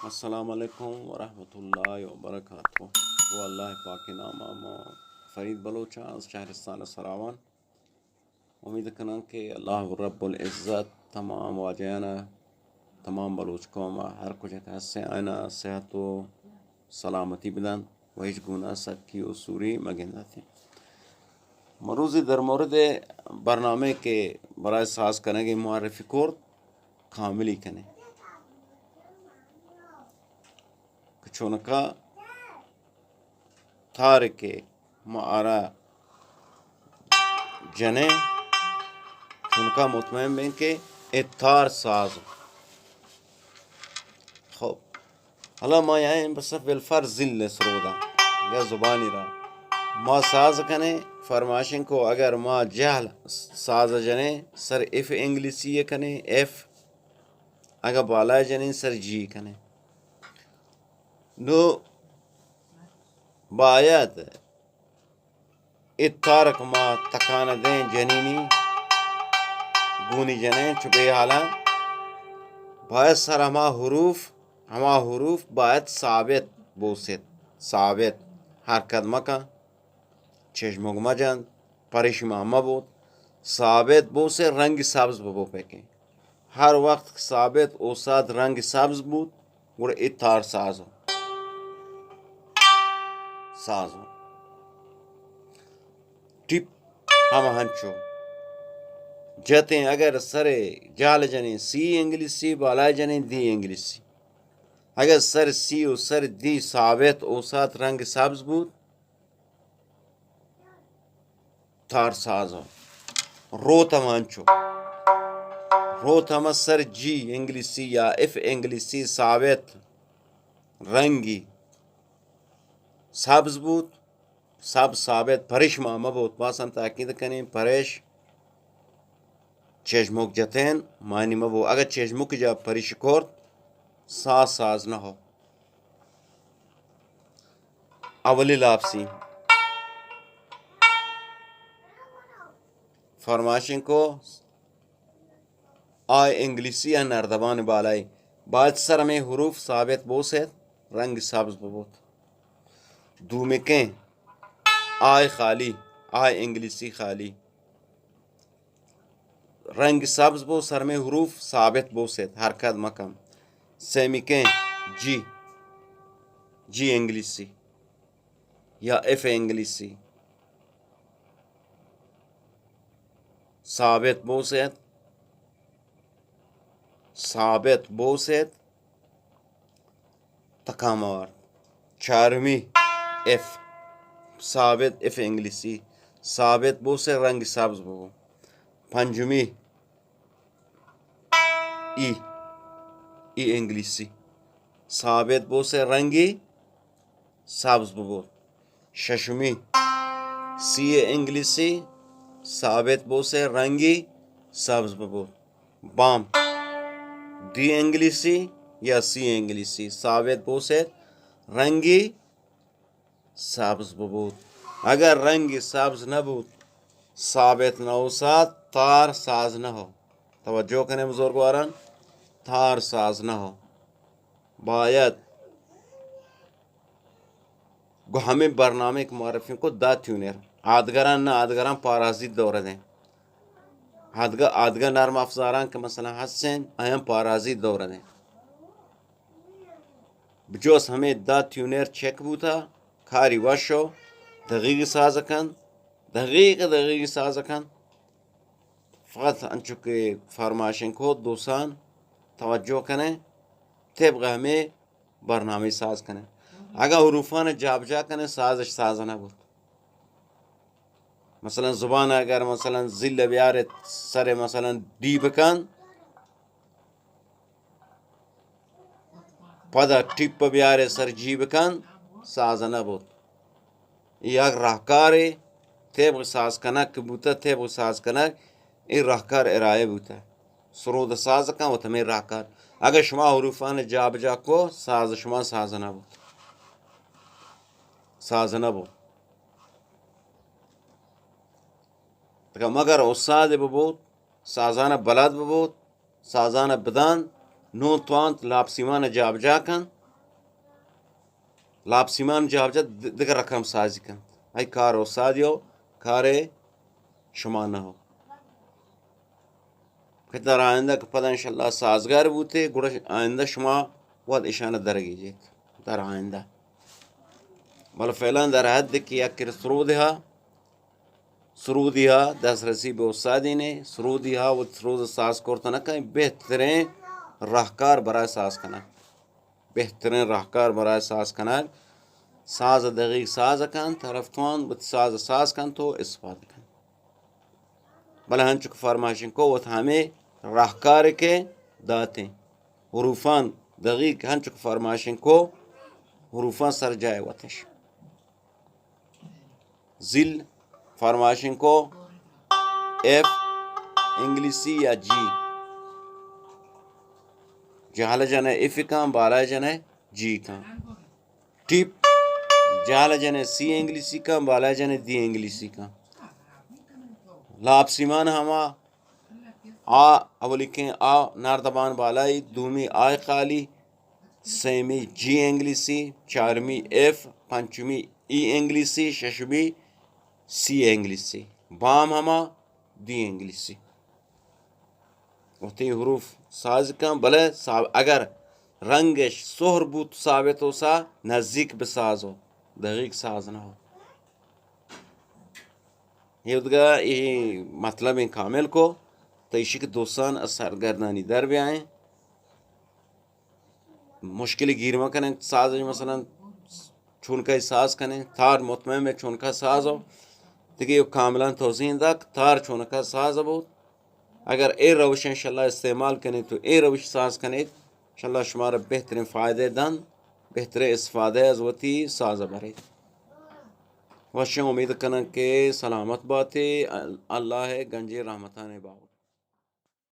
السلام علیکم ورحمۃ اللہ وبرکاتہ. و اللہ پاک نامہ ما فرید بلوچ از شہرستان سراوان. امید کنان کہ اللہ رب العزت تمام واجیانا تمام بلوچ قوم ہر کچھ حصے آئنا صحت و سلامتی بدن و ہیچ گناہ سکی و سوری مگندہ تھی. مروزی در مورد برنامے کے برائے ساز کریں گے معرفی کورد کاملی کنے چونکا تارک معارا جنے چونکا مطمئن بین کہ اتار ساز خوب حالا ما یعنی بس بالفرض ذل سرودا یا زبانی را ما ساز کنے فرماشن کو اگر ما جہل ساز جنے سر اف انگلیسی کنے ایف اگر بالا جنے سر جی کنے نو باید اتارک ما تکان دیں جنینی گونی جنیں چکے حالا باید سر ہما حروف باید ثابت بوسید ثابت حرکت مکا چشمک مجند پریشما مبود ثابت بوسے رنگ سبز ببو پیکیں ہر وقت ثابت اوساد رنگ سبز بود اور اتار سازو ٹپ ہم ہنچو جتے اگر سر جال جنے سی انگلیسی بالا جنے دی انگلیسی اگر سر سی و سر دی ثابت اوسات رنگ سبز بود تار سازو روت ہم ہنچو روت ہم سر جی انگلیسی یا اف انگلیسی ثابت رنگی سبز بود سب ثابت پریش ماما بود باسن تاکید کنیں پریش چشمک جتین معنی مبو اگر چشمک جا پریش کورد ساز نہ ہو اولی لاپسی فرماشن کو آئے انگلیسی یا نردبان بالائی بعد سر میں حروف ثابت بوسید رنگ سبز ببوت دومکیں آئے خالی آئے انگلیسی خالی رنگ سبز بو سر میں حروف ثابت بوسید حرکت مکم سیمکیں جی انگلیسی یا ایف انگلیسی ثابت بوسید تکامار چارمی ایف ثابت ایف انگلیسی ثابت بوسے رنگ سبز بو پنجمی ای انگلیسی ثابت بوسے رنگی سبز بو ششمی سی انگلیسی ثابت بوسے رنگی سبز بو بام دی انگلیسی یا سی انگلیسی ثابت بوسے رنگی سبز ببود اگر رنگ سبز نہ بود ثابت نہ ہو ساتھ تار ساز نہ ہو توجہ کریں بزرگواران تار ساز نہ ہو باید گو ہمیں برنامے کے معرفی کو دا تیونیر آدگران نہ آدگران پارازی دور دیں آدگر نرم افزاران کے مثلا حسین اہم پارازی دور دیں بجوز ہمیں دا تیونیر چیک بوتا کھاری وشو دقیق سازکن فقط انچوکے فرماشن کو دوسان توجہ کریں طبق ہمیں برنامه ساز کنه اگر حروفان جابجا کنه ساز نہ بود مثلا زبان اگر مثلا زل بیاره سر مثلا دی بکن پدا ٹپ بیاره سر جی بکن ساز نہ بود یا راهکار طبق ساز کنک بوتا طبق ساز کنک این راهکار ارائه بوتا سرود ساز کن و تمہیں راهکار اگر شما حروفان جابجا کو ساز شما ساز نہ بود مگر استاد ببود سازانہ بلد ببود سازانہ بدان نو توانت لابسیمان جاب جاکن لابسیمان جاب جا دیگر رقم سازی کن ای کار و سادیو کار شما نہ ہو کہ در آئندہ کہ پتہ انشاءاللہ سازگار بوتے گوڑا آئندہ شما وقت اشانہ درگی جیت در آئندہ بل فعلا در حد کی اکر سرودیها دست رسیب استادی نے سرودیها و سرود ساز کرتا نکن بہترین راہکار برای ساز کنن بہترین راہکار برای ساز کنن ساز دقیق ساز کن طرف توان بت ساز کن تو استفاده کن بلا ہنچک فرمائشن کو وہ ہمیں راہکار کے داتے حروفان دقیق ہنچک فرمائشن کو حروفان سر جائے وطش ذل فرمائشن کو ایف انگلیسی یا جی جہال جانے ایف کام بالا جانے جی کام ٹیپ جہال جانے سی انگلیسی کام بالا جانے دی انگلیسی کام لابسیمان ہما اولی کے ناردبان بالائی دومی آئی خالی سیمی جی انگلیسی چارمی ایف پنچمی ای انگلیسی ششمی سی انگلیسی بام ہما دی انگلیسی وقتی حروف ساز کن بلے اگر رنگش سہر بوت ثابت ہو سا نزدیک بساز ہو دقیق ساز نہ ہو یہ ادگاہ یہ مطلب ان کامل کو تیشک دوستان سرگردانی در بھی آئیں مشکل گیرما کریں ساز مثلا چونکہ ساز کریں تھار مطمئن میں چونکہ ساز ہو دیکھیں یہ کاملان توضیح دا تھار چونکہ ساز ہو اگر اے روش انشاءاللہ استعمال کریں تو اے روش ساز کریں انشاءاللہ شمارا بہترین فائدے دن بہترین استفادہ ازوتی ساز برے وشیں امید کریں کہ سلامت باتیں اللہ ہے گنجی رحمتان باؤ